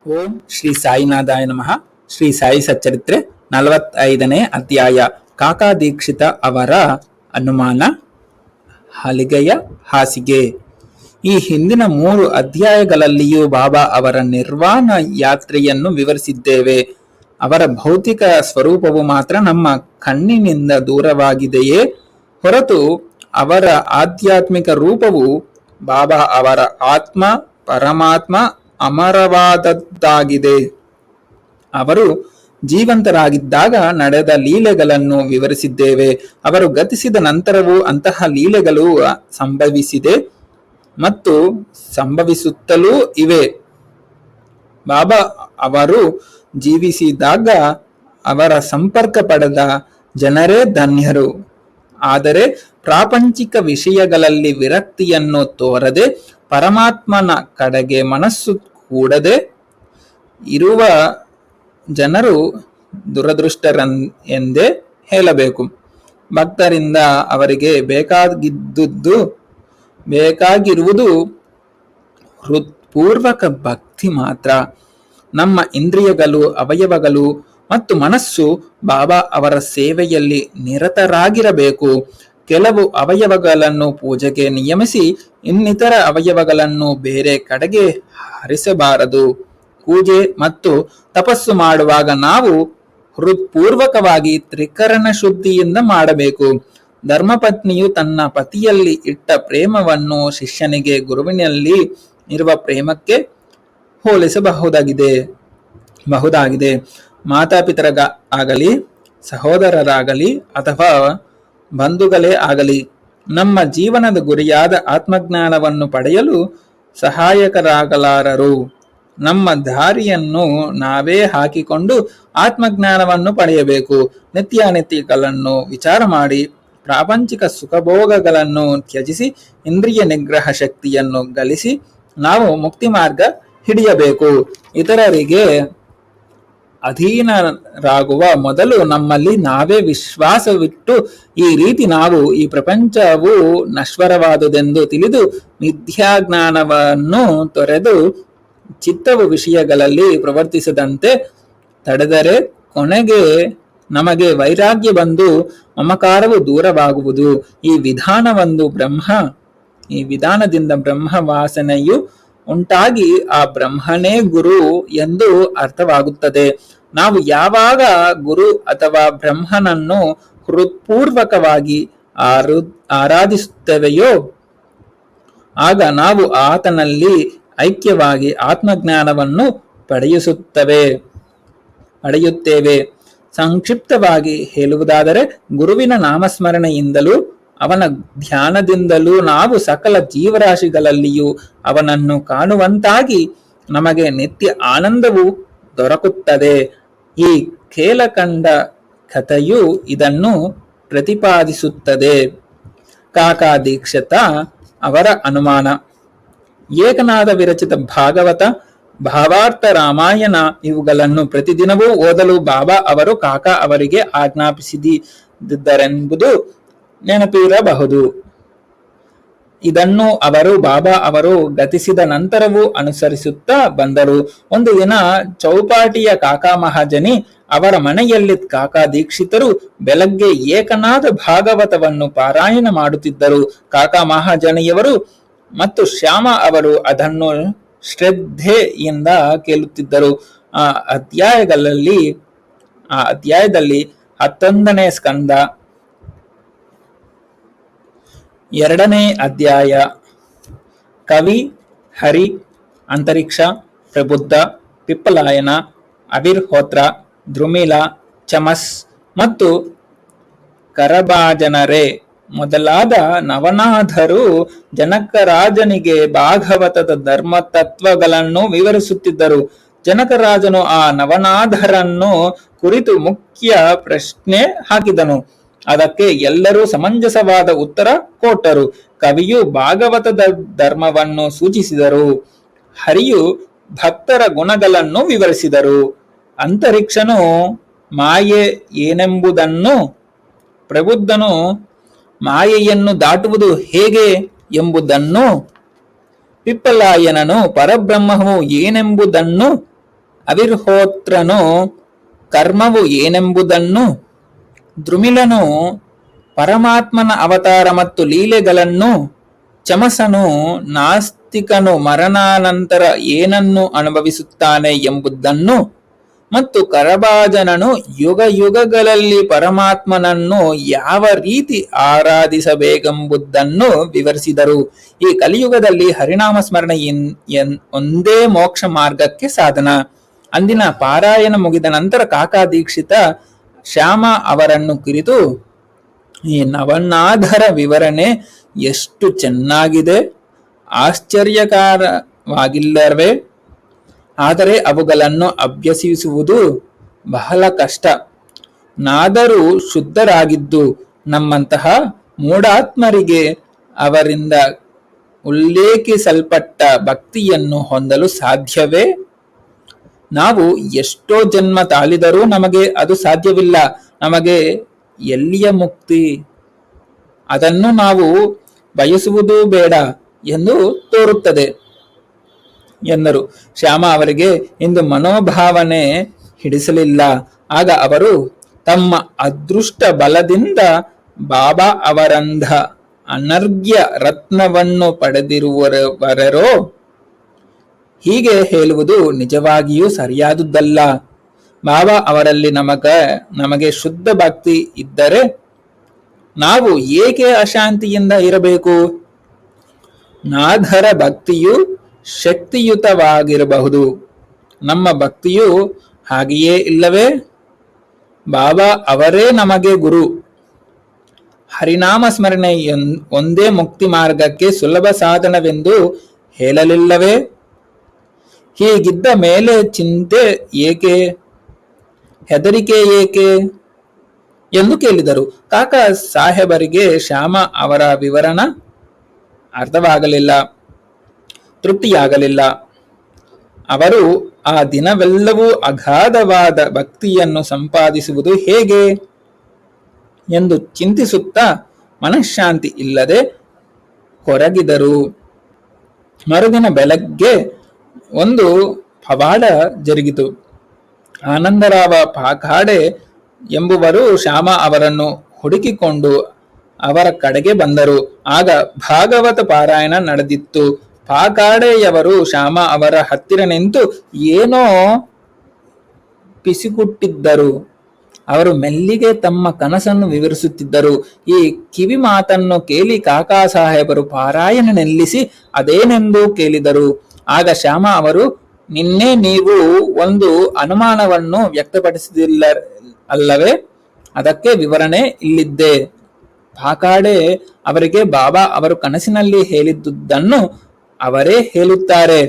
ಓಂ ಶ್ರೀ ಸಾಯಿನಾಥಾಯ ನಮಃ. ಶ್ರೀ ಸಾಯಿ ಸಚ್ಚರಿತ್ರೆ 45ನೇ ಅಧ್ಯಾಯ. ಕಾಕಾ ದೀಕ್ಷಿತ ಅವರ ಅನುಮಾನ, ಹಲಿಗೆಯ ಹಾಸಿಗೆ. ಈ ಹಿಂದಿನ 3 ಅಧ್ಯಾಯಗಳಲ್ಲಿಯೂ ಬಾಬಾ ಅವರ ನಿರ್ವಾಣ ಯಾತ್ರೆಯನ್ನು ವಿವರಿಸಿದ್ದೇವೆ. ಅವರ ಭೌತಿಕ ಸ್ವರೂಪವು ಮಾತ್ರ ನಮ್ಮ ಕಣ್ಣಿನಿಂದ ದೂರವಾಗಿದೆಯೇ ಹೊರತು ಅವರ ಆಧ್ಯಾತ್ಮಿಕ ರೂಪವು ಬಾಬಾ ಅವರ ಆತ್ಮ ಪರಮಾತ್ಮ ಅಮರವಾದದ್ದಾಗಿದೆ. ಅವರು ಜೀವಂತರಾಗಿದ್ದಾಗ ನಡೆದ ಲೀಲೆಗಳನ್ನು ವಿವರಿಸಿದ್ದೇವೆ. ಅವರು ಗತಿಸಿದ ನಂತರವೂ ಅಂತಹ ಲೀಲೆಗಳು ಸಂಭವಿಸಿದೆ ಮತ್ತು ಸಂಭವಿಸುತ್ತಲೂ ಇವೆ. ಬಾಬಾ ಅವರು ಜೀವಿಸಿದಾಗ ಅವರ ಸಂಪರ್ಕ ಪಡೆದ ಜನರೇ ಧನ್ಯರು. ಆದರೆ ಪ್ರಾಪಂಚಿಕ ವಿಷಯಗಳಲ್ಲಿ ವಿರಕ್ತಿಯನ್ನು ತೋರದೆ ಪರಮಾತ್ಮನ ಕಡೆಗೆ ಮನಸ್ಸು ಕೂಡದೆ ಇರುವ ಜನರು ದುರದೃಷ್ಟರೆಂದೇ ಹೇಳಬೇಕು. ಭಕ್ತರಿಂದ ಅವರಿಗೆ ಬೇಕಾಗಿರುವುದು ಹೃತ್ಪೂರ್ವಕ ಭಕ್ತಿ ಮಾತ್ರ. ನಮ್ಮ ಇಂದ್ರಿಯಗಳು, ಅವಯವಗಳು ಮತ್ತು ಮನಸ್ಸು ಬಾಬಾ ಅವರ ಸೇವೆಯಲ್ಲಿ ನಿರತರಾಗಿರಬೇಕು. ಕೆಲವು ಅವಯವಗಳನ್ನು ಪೂಜೆಗೆ ನಿಯಮಿಸಿ ಇನ್ನಿತರ ಅವಯವಗಳನ್ನು ಬೇರೆ ಕಡೆಗೆ ಹರಿಸಬಾರದು. ಪೂಜೆ ಮತ್ತು ತಪಸ್ಸು ಮಾಡುವಾಗ ನಾವು ಹೃತ್ಪೂರ್ವಕವಾಗಿ ತ್ರಿಕರಣ ಶುದ್ಧಿಯಿಂದ ಮಾಡಬೇಕು. ಧರ್ಮಪತ್ನಿಯು ತನ್ನ ಪತಿಯಲ್ಲಿ ಇಟ್ಟ ಪ್ರೇಮವನ್ನು ಶಿಷ್ಯನಿಗೆ ಗುರುವಿನಲ್ಲಿ ಇರುವ ಪ್ರೇಮಕ್ಕೆ ಹೋಲಿಸಬಹುದಾಗಿದೆ. ಮಾತಾಪಿತರಾಗಲಿ, ಸಹೋದರರಾಗಲಿ ಅಥವಾ ಬಂಧುಗಳೇ ಆಗಲಿ ನಮ್ಮ ಜೀವನದ ಗುರಿಯಾದ ಆತ್ಮಜ್ಞಾನವನ್ನು ಪಡೆಯಲು ಸಹಾಯಕರಾಗಲಾರರು. ನಮ್ಮ ದಾರಿಯನ್ನು ನಾವೇ ಹಾಕಿಕೊಂಡು ಆತ್ಮಜ್ಞಾನವನ್ನು ಪಡೆಯಬೇಕು. ನಿತ್ಯಾನಿತ್ಯಗಳನ್ನು ವಿಚಾರ ಮಾಡಿ ಪ್ರಾಪಂಚಿಕ ಸುಖಭೋಗಗಳನ್ನು ತ್ಯಜಿಸಿ ಇಂದ್ರಿಯ ನಿಗ್ರಹ ಶಕ್ತಿಯನ್ನು ಗಳಿಸಿ ನಾವು ಮುಕ್ತಿ ಮಾರ್ಗ ಹಿಡಿಯಬೇಕು. ಇತರರಿಗೆ ಅಧೀನರಾಗುವ ಮೊದಲು ನಮ್ಮಲ್ಲಿ ನಾವೇ ವಿಶ್ವಾಸವಿಟ್ಟು ಈ ರೀತಿ ನಾವು ಈ ಪ್ರಪಂಚವು ನಶ್ವರವಾದುದೆಂದು ತಿಳಿದು ಮಿಥ್ಯಾಜ್ಞಾನವನ್ನು ತೊರೆದು ಚಿತ್ತವು ವಿಷಯಗಳಲ್ಲಿ ಪ್ರವರ್ತಿಸದಂತೆ ತಡೆದರೆ ಕೊನೆಗೆ ನಮಗೆ ವೈರಾಗ್ಯ ಬಂದು ಮಮಕಾರವು ದೂರವಾಗುವುದು. ಈ ವಿಧಾನದಿಂದ ಬ್ರಹ್ಮ ವಾಸನೆಯು ಉಂಟಾಗಿ ಆ ಬ್ರಹ್ಮನೇ ಗುರು ಎಂದು ಅರ್ಥವಾಗುತ್ತದೆ. ನಾವು ಯಾವಾಗ ಗುರು ಅಥವಾ ಬ್ರಹ್ಮನನ್ನು ಹೃತ್ಪೂರ್ವಕವಾಗಿ ಆರಾಧಿಸುತ್ತೇವೆಯೋ ಆಗ ನಾವು ಆತನಲ್ಲಿ ಐಕ್ಯವಾಗಿ ಆತ್ಮಜ್ಞಾನವನ್ನು ಪಡೆಯುತ್ತೇವೆ. ಸಂಕ್ಷಿಪ್ತವಾಗಿ ಹೇಳುವುದಾದರೆ ಗುರುವಿನ ನಾಮಸ್ಮರಣೆಯಿಂದಲೂ ಅವನ ಧ್ಯಾನದಿಂದಲೂ ನಾವು ಸಕಲ ಜೀವರಾಶಿಗಳಲ್ಲಿಯೂ ಅವನನ್ನು ಕಾಣುವಂತಾಗಿ ನಮಗೆ ನಿತ್ಯ ಆನಂದವು ದೊರಕುತ್ತದೆ. ಈ ಕೇಳಕಂಡ ಕಥೆಯು ಇದನ್ನು ಪ್ರತಿಪಾದಿಸುತ್ತದೆ. ಕಾಕಾ ದೀಕ್ಷಿತ ಅವರ ಅನುಮಾನ. ಏಕನಾಥ ವಿರಚಿತ ಭಾಗವತ, ಭಾವಾರ್ಥ ರಾಮಾಯಣ ಇವುಗಳನ್ನು ಪ್ರತಿದಿನವೂ ಓದಲು ಬಾಬಾ ಅವರು ಕಾಕಾ ಅವರಿಗೆ ಆಜ್ಞಾಪಿಸಿದ್ದರೆಂಬುದು ನೆನಪಿರಬಹುದು. ಇದನ್ನು ಬಾಬಾ ಅವರು ಗತಿಸಿದ ನಂತರವೂ ಅನುಸರಿಸುತ್ತಾ ಬಂದರು. ಒಂದು ದಿನ ಚೌಪಾಟಿಯ ಕಾಕಾ ಮಹಾಜನಿ ಅವರ ಮನೆಯಲ್ಲಿ ಕಾಕಾ ದೀಕ್ಷಿತರು ಬೆಳಗ್ಗೆ ಏಕನಾಥ ಭಾಗವತವನ್ನು ಪಾರಾಯಣ ಮಾಡುತ್ತಿದ್ದರು. ಕಾಕಾ ಮಹಾಜನಿಯವರು ಮತ್ತು ಶ್ಯಾಮ ಅವರು ಅದನ್ನು ಶ್ರದ್ಧೆಯಿಂದ ಕೇಳುತ್ತಿದ್ದರು. ಆ ಅಧ್ಯಾಯದಲ್ಲಿ 11ನೇ ಸ್ಕಂದ 2ನೇ ಅಧ್ಯಾಯ, ಕವಿ, ಹರಿ, ಅಂತರಿಕ್ಷ, ಪ್ರಬುದ್ಧ, ಪಿಪ್ಪಲಾಯನ, ಅವಿರ್ಹೋತ್ರ, ಧ್ರುಮಿಲ, ಚಮಸ್ ಮತ್ತು ಕರಭಾಜನರೇ ಮೊದಲಾದ ನವನಾಥರು ಜನಕರಾಜನಿಗೆ ಭಾಗವತದ ಧರ್ಮತತ್ವಗಳನ್ನು ವಿವರಿಸುತ್ತಿದ್ದರು. ಜನಕರಾಜನು ಆ ನವನಾಥರನ್ನು ಕುರಿತು ಮುಖ್ಯ ಪ್ರಶ್ನೆ ಹಾಕಿದನು. ಅದಕ್ಕೆ ಎಲ್ಲರೂ ಸಮಂಜಸವಾದ ಉತ್ತರ ಕೊಟ್ಟರು. ಕವಿಯು ಭಾಗವತದ ಧರ್ಮವನ್ನು ಸೂಚಿಸಿದರು. ಹರಿಯು ಭಕ್ತರ ಗುಣಗಳನ್ನು ವಿವರಿಸಿದರು. ಅಂತರಿಕ್ಷನು ಮಾಯೆ ಏನೆಂಬುದನ್ನು, ಪ್ರಬುದ್ಧನು ಮಾಯೆಯನ್ನು ದಾಟುವುದು ಹೇಗೆ ಎಂಬುದನ್ನು, ಪಿಪ್ಪಲಾಯನನು ಪರಬ್ರಹ್ಮವು ಏನೆಂಬುದನ್ನು ಅವಿರ್ಹೋತ್ರನು ಕರ್ಮವು ಏನೆಂಬುದನ್ನು, ದ್ರುಮಿಲನು ಪರಮಾತ್ಮನ ಅವತಾರ ಮತ್ತು ಲೀಲೆಗಳನ್ನು, ಚಮಸನು ನಾಸ್ತಿಕನು ಮರಣಾನಂತರ ಏನನ್ನು ಅನುಭವಿಸುತ್ತಾನೆ ಎಂಬುದನ್ನು, ಮತ್ತು ಕರಭಾಜನನು ಯುಗ ಯುಗಗಳಲ್ಲಿ ಪರಮಾತ್ಮನನ್ನು ಯಾವ ರೀತಿ ಆರಾಧಿಸಬೇಕೆಂಬುದನ್ನು ವಿವರಿಸಿದರು. ಈ ಕಲಿಯುಗದಲ್ಲಿ ಹರಿನಾಮ ಸ್ಮರಣೆ ಒಂದೇ ಮೋಕ್ಷ ಮಾರ್ಗಕ್ಕೆ ಸಾಧನ. ಅಂದಿನ ಪಾರಾಯಣ ಮುಗಿದ ನಂತರ ಕಾಕಾ ದೀಕ್ಷಿತ ಶ್ಯಾಮ ಅವರನ್ನು ಕುರಿತು, ಈ ನವನಾಧರ ವಿವರಣೆ ಎಷ್ಟು ಚೆನ್ನಾಗಿದೆ, ಆಶ್ಚರ್ಯಕರವಾಗಿಲ್ಲವೇ? ಆದರೆ ಅವುಗಳನ್ನು ಅಭ್ಯಸಿಸುವುದು ಬಹಳ ಕಷ್ಟ. ನಾದರೂ ಶುದ್ಧರಾಗಿದ್ದು ನಮ್ಮಂತಹ ಮೂಢಾತ್ಮರಿಗೆ ಅವರಿಂದ ಉಲ್ಲೇಖಿಸಲ್ಪಟ್ಟ ಭಕ್ತಿಯನ್ನು ಹೊಂದಲು ಸಾಧ್ಯವೇ? ನಾವು ಎಷ್ಟೋ ಜನ್ಮ ತಾಳಿದರೂ ನಮಗೆ ಅದು ಸಾಧ್ಯವಿಲ್ಲ. ನಮಗೆ ಎಲ್ಲಿಯ ಮುಕ್ತಿ? ಅದನ್ನು ನಾವು ಬಯಸುವುದೂ ಬೇಡ ಎಂದು ತೋರುತ್ತದೆ ಎಂದರು. ಶ್ಯಾಮ ಅವರಿಗೆ ಇಂದು ಮನೋಭಾವನೆ ಹಿಡಿಸಲಿಲ್ಲ. ಆಗ ಅವರು ತಮ್ಮ ಅದೃಷ್ಟ ಬಲದಿಂದ ಬಾಬಾ ಅವರಂಧ ಅನರ್ಘ್ಯ ರತ್ನವನ್ನು ಪಡೆದಿರುವವರೋ ಹೀಗೆ ಹೇಳುವುದು ನಿಜವಾಗಿಯೂ ಸರಿಯಾದುದಲ್ಲ. ಬಾಬಾ ಅವರಲ್ಲಿ ನಮಗೆ ಶುದ್ಧ ಭಕ್ತಿ ಇದ್ದರೆ ನಾವು ಏಕೆ ಅಶಾಂತಿಯಿಂದ ಇರಬೇಕು? ನಾಧರ ಭಕ್ತಿಯು ಶಕ್ತಿಯುತವಾಗಿರಬಹುದು, ನಮ್ಮ ಭಕ್ತಿಯು ಹಾಗೆಯೇ ಇಲ್ಲವೇ? ಬಾಬಾ ಅವರೇ ನಮಗೆ ಗುರು. ಹರಿನಾಮ ಸ್ಮರಣೆ ಒಂದೇ ಮುಕ್ತಿ ಮಾರ್ಗಕ್ಕೆ ಸುಲಭ ಸಾಧನವೆಂದು ಹೇಳಲಿಲ್ಲವೇ? ಹೀಗಿದ್ದ ಮೇಲೆ ಚಿಂತೆ ಏಕೆ, ಹೆದರಿಕೆ ಏಕೆ ಎಂದು ಕೇಳಿದರು. ಕಾಕಾ ಸಾಹೇಬರಿಗೆ ಶ್ಯಾಮ ಅವರ ವಿವರಣ ಅರ್ಥವಾಗಲಿಲ್ಲ, ತೃಪ್ತಿಯಾಗಲಿಲ್ಲ. ಅವರು ಆ ದಿನವೆಲ್ಲವೂ ಅಗಾಧವಾದ ಭಕ್ತಿಯನ್ನು ಸಂಪಾದಿಸುವುದು ಹೇಗೆ ಎಂದು ಚಿಂತಿಸುತ್ತಾ ಮನಃಶಾಂತಿ ಇಲ್ಲದೆ ಕೊರಗಿದರು. ಮರುದಿನ ಬೆಳಗ್ಗೆ ಒಂದು ಪವಾಡ ಜರುಗಿತು. ಆನಂದರಾವ ಪಾಕಾಡೆ ಎಂಬುವರು ಶ್ಯಾಮ ಅವರನ್ನು ಹುಡುಕಿಕೊಂಡು ಅವರ ಕಡೆಗೆ ಬಂದರು. ಆಗ ಭಾಗವತ ಪಾರಾಯಣ ನಡೆದಿತ್ತು. ಪಾಕಾಡೆಯವರು ಶ್ಯಾಮ ಅವರ ಹತ್ತಿರ ನಿಂತು ಏನೋ ಪಿಸಿಕುಟ್ಟಿದ್ದರು. ಅವರು ಮೆಲ್ಲಿಗೆ ತಮ್ಮ ಕನಸನ್ನು ವಿವರಿಸುತ್ತಿದ್ದರು. ಈ ಕಿವಿ ಮಾತನ್ನು ಕೇಳಿ ಕಾಕಾ ಸಾಹೇಬರು ಪಾರಾಯಣ ನಿಲ್ಲಿಸಿ ಅದೇನೆಂದು ಕೇಳಿದರು. ಆಗ ಶ್ಯಾಮ ಅವರು, ನಿನ್ನೆ ನೀವು ಒಂದು ಅನುಮಾನವನ್ನು ವ್ಯಕ್ತಪಡಿಸಿದಿಲ್ಲ ಅಲ್ಲವೇ? ಅದಕ್ಕೆ ವಿವರಣೆ ಇಲ್ಲಿದ್ದೆ. ಪಾಕಾಡೆ ಅವರಿಗೆ ಬಾಬಾ ಅವರು ಕನಸಿನಲ್ಲಿ ಹೇಳಿದ್ದುದನ್ನು ಅವರೇ ಹೇಳುತ್ತಾರೆ.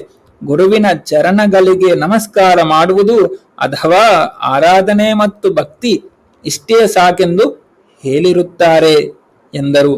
ಗುರುವಿನ ಚರಣಗಳಿಗೆ ನಮಸ್ಕಾರ ಮಾಡುವುದು ಅಥವಾ ಆರಾಧನೆ ಮತ್ತು ಭಕ್ತಿ ಇಷ್ಟೇ ಸಾಕೆಂದು ಹೇಳಿರುತ್ತಾರೆ ಎಂದರು.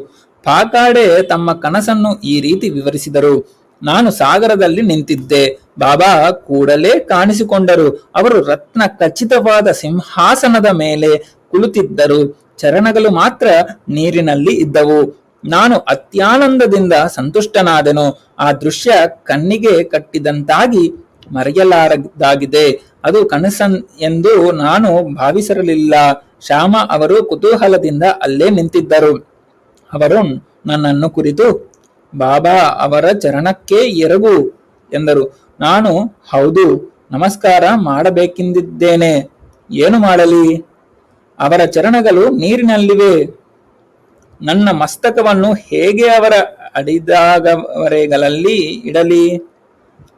ಪಾಕಾಡೆ ತಮ್ಮ ಕನಸನ್ನು ಈ ರೀತಿ ವಿವರಿಸಿದರು. ನಾನು ಸಾಗರದಲ್ಲಿ ನಿಂತಿದ್ದೆ. ಬಾಬಾ ಕೂಡಲೇ ಕಾಣಿಸಿಕೊಂಡರು. ಅವರು ರತ್ನ ಖಚಿತವಾದ ಸಿಂಹಾಸನದ ಮೇಲೆ ಕುಳಿತಿದ್ದರು. ಚರಣಗಳು ಮಾತ್ರ ನೀರಿನಲ್ಲಿ ಇದ್ದವು. ನಾನು ಅತ್ಯಾನಂದದಿಂದ ಸಂತುಷ್ಟನಾದೆನು. ಆ ದೃಶ್ಯ ಕಣ್ಣಿಗೆ ಕಟ್ಟಿದಂತಾಗಿ ಮರೆಯಲಾರದಾಗಿದೆ. ಅದು ಕನಸನ್ ಎಂದು ನಾನು ಭಾವಿಸಿರಲಿಲ್ಲ. ಶ್ಯಾಮ ಅವರು ಕುತೂಹಲದಿಂದ ಅಲ್ಲೇ ನಿಂತಿದ್ದರು. ಅವರು ನನ್ನನ್ನು ಕುರಿತು, ಬಾಬಾ ಅವರ ಚರಣಕ್ಕೆ ಎರಗು ಎಂದರು. ನಾನು, ಹೌದು, ನಮಸ್ಕಾರ ಮಾಡಬೇಕೆಂದಿದ್ದೇನೆ. ಏನು ಮಾಡಲಿ? ಅವರ ಚರಣಗಳು ನೀರಿನಲ್ಲಿವೆ. ನನ್ನ ಮಸ್ತಕವನ್ನು ಹೇಗೆ ಅವರ ಅಡಿದಾಗವರೆಗಳಲ್ಲಿ ಇಡಲಿ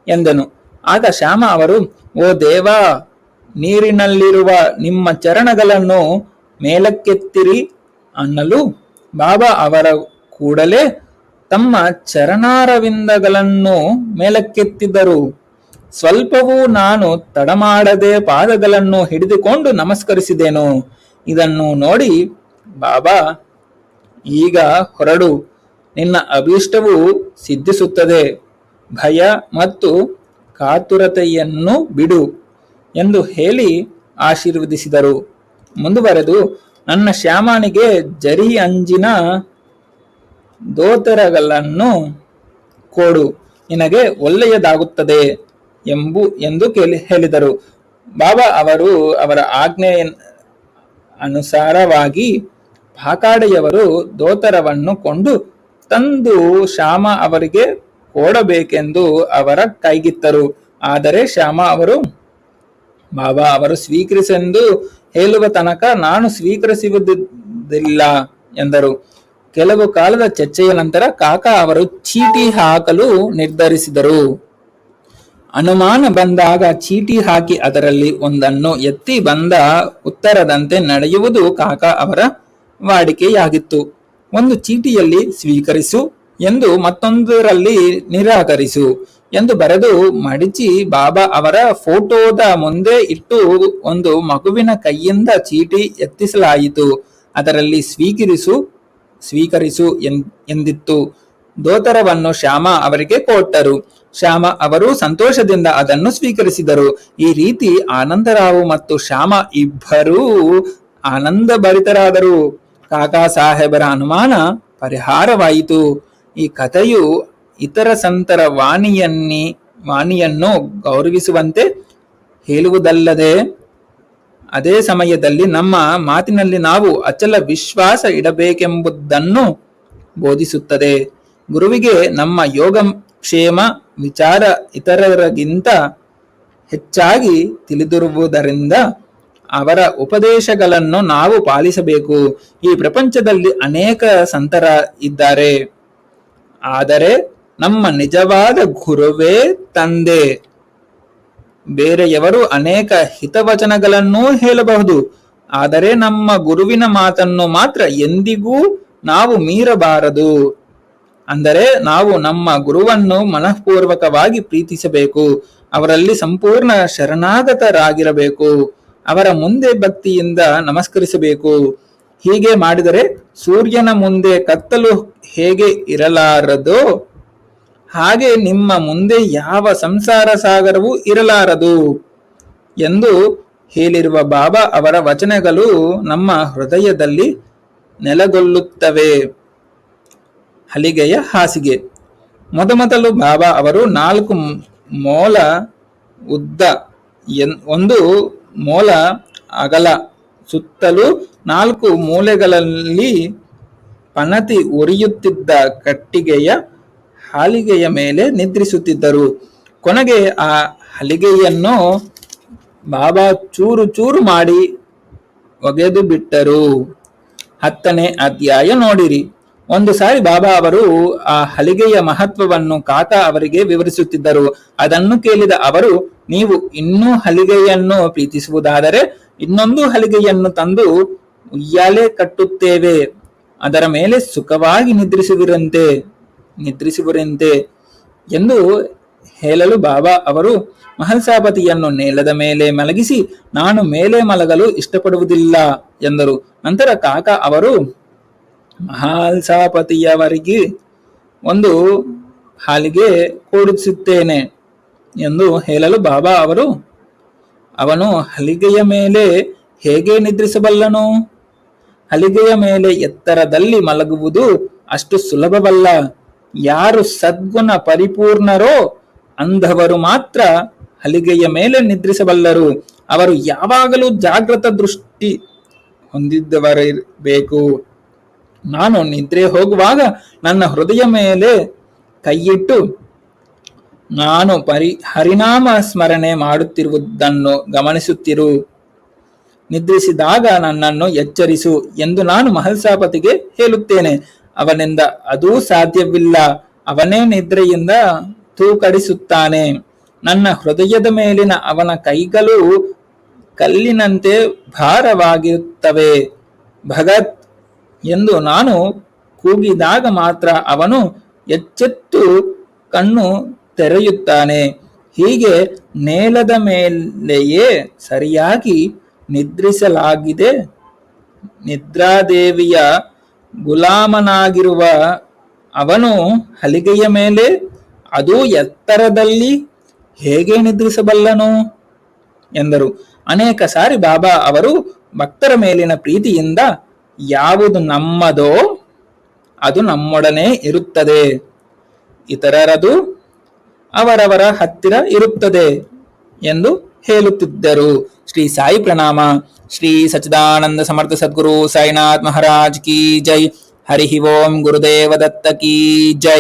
ಎಂದನು. ಆಗ ಶ್ಯಾಮ ಅವರು, ಓ ದೇವಾ, ನೀರಿನಲ್ಲಿರುವ ನಿಮ್ಮ ಚರಣಗಳನ್ನು ಮೇಲಕ್ಕೆತ್ತಿರಿ ಅನ್ನಲು ಬಾಬಾ ಅವರ ಕೂಡಲೇ ತಮ್ಮ ಚರಣಾರವಿಂದಗಳನ್ನು ಮೇಲಕ್ಕೆತ್ತಿದ್ದರು. ಸ್ವಲ್ಪವೂ ನಾನು ತಡಮಾಡದೆ ಪಾದಗಳನ್ನು ಹಿಡಿದುಕೊಂಡು ನಮಸ್ಕರಿಸಿದೆನು. ಇದನ್ನು ನೋಡಿ ಬಾಬಾ, ಈಗ ಹೊರಡು, ನಿನ್ನ ಅಭೀಷ್ಟವು ಸಿದ್ಧಿಸುತ್ತದೆ. ಭಯ ಮತ್ತು ಕಾತುರತೆಯನ್ನು ಬಿಡು ಎಂದು ಹೇಳಿ ಆಶೀರ್ವದಿಸಿದರು. ಮುಂದುವರೆದು, ನನ್ನ ಶ್ಯಾಮನಿಗೆ ಜರಿ ಅಂಜಿನ ದೋತರಗಳನ್ನು ಕೊಡು, ನಿನಗೆ ಒಳ್ಳೆಯದಾಗುತ್ತದೆ ಎಂದು ಹೇಳಿದರು. ಬಾಬಾ ಅವರು ಅವರ ಆಜ್ಞೆ ಅನುಸಾರವಾಗಿ ಪಾಕಾಡೆಯವರು ದೋತರವನ್ನು ಕೊಂಡು ತಂದು ಶ್ಯಾಮ ಅವರಿಗೆ ಕೊಡಬೇಕೆಂದು ಅವರ ಕೈಗಿತ್ತರು. ಆದರೆ ಶ್ಯಾಮ ಅವರು ಬಾಬಾ ಅವರು ಸ್ವೀಕರಿಸೆಂದು ಹೇಳುವ ತನಕ ನಾನು ಸ್ವೀಕರಿಸುವುದಿಲ್ಲ ಎಂದರು. ಕೆಲವು ಕಾಲದ ಚರ್ಚೆಯ ನಂತರ ಕಾಕಾ ಅವರು ಚೀಟಿ ಹಾಕಲು ನಿರ್ಧರಿಸಿದರು. ಅನುಮಾನ ಬಂದಾಗ ಚೀಟಿ ಹಾಕಿ ಅದರಲ್ಲಿ ಒಂದನ್ನು ಎತ್ತಿ ಬಂದ ಉತ್ತರದಂತೆ ನಡೆಯುವುದು ಕಾಕಾ ಅವರ ವಾಡಿಕೆಯಾಗಿತ್ತು. ಒಂದು ಚೀಟಿಯಲ್ಲಿ ಸ್ವೀಕರಿಸು ಎಂದು, ಮತ್ತೊಂದರಲ್ಲಿ ನಿರಾಕರಿಸು ಎಂದು ಬರೆದು ಮಡಿಚಿ ಬಾಬಾ ಅವರ ಫೋಟೋದ ಮುಂದೆ ಇಟ್ಟು ಒಂದು ಮಗುವಿನ ಕೈಯಿಂದ ಚೀಟಿ ಎತ್ತಿಸಲಾಯಿತು. ಅದರಲ್ಲಿ ಸ್ವೀಕರಿಸು ಎಂದಿತ್ತು. ದೋತರವನ್ನು ಶ್ಯಾಮ ಅವರಿಗೆ ಕೊಟ್ಟರು. ಶ್ಯಾಮ ಅವರು ಸಂತೋಷದಿಂದ ಅದನ್ನು ಸ್ವೀಕರಿಸಿದರು. ಈ ರೀತಿ ಆನಂದರಾವು ಮತ್ತು ಶ್ಯಾಮ ಇಬ್ಬರೂ ಆನಂದ ಭರಿತರಾದರು. ಕಾಕಾ ಸಾಹೇಬರ ಅನುಮಾನ ಪರಿಹಾರವಾಯಿತು. ಈ ಕಥೆಯು ಇತರ ಸಂತರ ವಾಣಿಯನ್ನು ಗೌರವಿಸುವಂತೆ ಹೇಳುವುದಲ್ಲದೆ ಅದೇ ಸಮಯದಲ್ಲಿ ನಮ್ಮ ಮಾತಿನಲ್ಲಿ ನಾವು ಅಚಲ ವಿಶ್ವಾಸ ಇಡಬೇಕೆಂಬುದನ್ನು ಬೋಧಿಸುತ್ತದೆ. ಗುರುವಿಗೆ ನಮ್ಮ ಯೋಗಕ್ಷೇಮ ವಿಚಾರ ಇತರರಿಗಿಂತ ಹೆಚ್ಚಾಗಿ ತಿಳಿದಿರುವುದರಿಂದ ಅವರ ಉಪದೇಶಗಳನ್ನು ನಾವು ಪಾಲಿಸಬೇಕು. ಈ ಪ್ರಪಂಚದಲ್ಲಿ ಅನೇಕ ಸಂತರ ಇದ್ದಾರೆ, ಆದರೆ ನಮ್ಮ ನಿಜವಾದ ಗುರುವೇ ತಂದೆ. ಬೇರೆಯವರು ಅನೇಕ ಹಿತವಚನಗಳನ್ನೂ ಹೇಳಬಹುದು, ಆದರೆ ನಮ್ಮ ಗುರುವಿನ ಮಾತನ್ನು ಮಾತ್ರ ಎಂದಿಗೂ ನಾವು ಮೀರಬಾರದು. ಅಂದರೆ ನಾವು ನಮ್ಮ ಗುರುವನ್ನು ಮನಃಪೂರ್ವಕವಾಗಿ ಪ್ರೀತಿಸಬೇಕು, ಅವರಲ್ಲಿ ಸಂಪೂರ್ಣ ಶರಣಾಗತರಾಗಿರಬೇಕು, ಅವರ ಮುಂದೆ ಭಕ್ತಿಯಿಂದ ನಮಸ್ಕರಿಸಬೇಕು. ಹೀಗೆ ಮಾಡಿದರೆ ಸೂರ್ಯನ ಮುಂದೆ ಕತ್ತಲು ಹೇಗೆ ಇರಲಾರದೋ ಹಾಗೆ ನಿಮ್ಮ ಮುಂದೆ ಯಾವ ಸಂಸಾರ ಸಾಗರವೂ ಇರಲಾರದು ಎಂದು ಹೇಳಿರುವ ಬಾಬಾ ಅವರ ವಚನಗಳು ನಮ್ಮ ಹೃದಯದಲ್ಲಿ ನೆಲೆಗೊಳ್ಳುತ್ತವೆ. ಹಲಿಗೆಯ ಹಾಸಿಗೆ. ಮೊದಮೊದಲು ಬಾಬಾ ಅವರು 4 ಮೊಳ ಉದ್ದ, 1 ಮೊಳ ಅಗಲ, ಸುತ್ತಲೂ 4 ಮೂಲೆಗಳಲ್ಲಿ ಪಣತಿ ಉರಿಯುತ್ತಿದ್ದ ಕಟ್ಟಿಗೆಯ ಹಲಿಗೆಯ ಮೇಲೆ ನಿದ್ರಿಸುತ್ತಿದ್ದರು. ಕೊನೆಗೆ ಆ ಹಲಿಗೆಯನ್ನು ಬಾಬಾ ಚೂರು ಚೂರು ಮಾಡಿ ಒಗೆದು ಬಿಟ್ಟರು. 10ನೇ ಅಧ್ಯಾಯ ನೋಡಿರಿ. ಒಂದು ಸಾರಿ ಬಾಬಾ ಅವರು ಆ ಹಲಿಗೆಯ ಮಹತ್ವವನ್ನು ಕಾಕಾ ಅವರಿಗೆ ವಿವರಿಸುತ್ತಿದ್ದರು. ಅದನ್ನು ಕೇಳಿದ ಅವರು, ನೀವು ಇನ್ನೂ ಹಲಿಗೆಯನ್ನು ಪ್ರೀತಿಸುವುದಾದರೆ ಇನ್ನೊಂದು ಹಲಿಗೆಯನ್ನು ತಂದು ಉಯ್ಯಾಲೆ ಕಟ್ಟುತ್ತೇವೆ, ಅದರ ಮೇಲೆ ಸುಖವಾಗಿ ನಿದ್ರಿಸುವಿರಂತೆ ಎಂದು ಹೇಳಲು ಬಾಬಾ ಅವರು ಮಹಲ್ಸಾಪತಿಯನ್ನು ನೇಲದ ಮೇಲೆ ಮಲಗಿಸಿ, ನಾನು ಮೇಲೆ ಮಲಗಲು ಇಷ್ಟಪಡುವುದಿಲ್ಲ ಎಂದರು. ನಂತರ ಕಾಕಾ ಅವರು ಮಹಲ್ಸಾಪತಿಯವರಿಗೆ ಒಂದು ಹಾಲಿಗೆ ಕೊಡಿಸುತ್ತೇನೆ ಎಂದು ಹೇಳಲು ಬಾಬಾ ಅವರು, ಅವನು ಹಲಿಗೆಯ ಮೇಲೆ ಹೇಗೆ ನಿದ್ರಿಸಬಲ್ಲನು? ಹಲಿಗೆಯ ಮೇಲೆ ಎತ್ತರದಲ್ಲಿ ಮಲಗುವುದು ಅಷ್ಟು ಸುಲಭವಲ್ಲ. ಯಾರು ಸದ್ಗುಣ ಪರಿಪೂರ್ಣರೋ ಅಂಧವರು ಮಾತ್ರ ಹಲಿಗೆಯ ಮೇಲೆ ನಿದ್ರಿಸಬಲ್ಲರು. ಅವರು ಯಾವಾಗಲೂ ಜಾಗೃತ ದೃಷ್ಟಿ ಹೊಂದಿದ್ದವರಿರಬೇಕು. ನಾನು ನಿದ್ರೆ ಹೋಗುವಾಗ ನನ್ನ ಹೃದಯ ಮೇಲೆ ಕೈಯಿಟ್ಟು ನಾನು ಹರಿನಾಮ ಸ್ಮರಣೆ ಮಾಡುತ್ತಿರುವುದನ್ನು ಗಮನಿಸುತ್ತಿರು. ನಿದ್ರಿಸಿದಾಗ ನನ್ನನ್ನು ಎಚ್ಚರಿಸು ಎಂದು ನಾನು ಮಹಲ್ಸಾಪತಿಗೆ ಹೇಳುತ್ತೇನೆ. ಅವನಿಂದ ಅದೂ ಸಾಧ್ಯವಿಲ್ಲ. ಅವನೇ ನಿದ್ರೆಯಿಂದ ತೂಕಡಿಸುತ್ತಾನೆ. ನನ್ನ ಹೃದಯದ ಮೇಲಿನ ಅವನ ಕೈಗಳು ಕಲ್ಲಿನಂತೆ ಭಾರವಾಗಿರುತ್ತವೆ. ಭಗತ್ ಎಂದು ನಾನು ಕೂಗಿದಾಗ ಮಾತ್ರ ಅವನು ಎಚ್ಚೆತ್ತು ಕಣ್ಣು ತೆರೆಯುತ್ತಾನೆ. ಹೀಗೆ ನೇಲದ ಮೇಲೆಯೇ ಸರಿಯಾಗಿ ನಿದ್ರಿಸಲಾಗಿದೆ. ನಿದ್ರಾದೇವಿಯ ಗುಲಾಮನಾಗಿರುವ ಅವನು ಹಲಿಗೆಯ ಮೇಲೆ, ಅದು ಎತ್ತರದಲ್ಲಿ ಹೇಗೆ ನಿದ್ರಿಸಬಲ್ಲನು ಎಂದರು. ಅನೇಕ ಸಾರಿ ಬಾಬಾ ಅವರು ಭಕ್ತರ ಮೇಲಿನ ಪ್ರೀತಿಯಿಂದ ಯಾವುದು ನಮ್ಮದೋ ಅದು ನಮ್ಮೊಡನೆ ಇರುತ್ತದೆ, ಇತರರದು ಅವರವರ ಹತ್ತಿರ ಇರುತ್ತದೆ ಎಂದು ಹೇಳುತ್ತಿದ್ದರು. ಶ್ರೀ ಸಾಯಿ ಪ್ರಣಾಮ. ಶ್ರೀ ಸಚ್ಚಿದಾನಂದ ಸಮರ್ಥ ಸದ್ಗುರು ಸಾಯಿನಾಥ್ ಮಹಾರಾಜ್ ಕಿ ಜೈ. ಹರಿ ಓಂ ಗುರುದೇವ ದತ್ತ ಕಿ ಜೈ.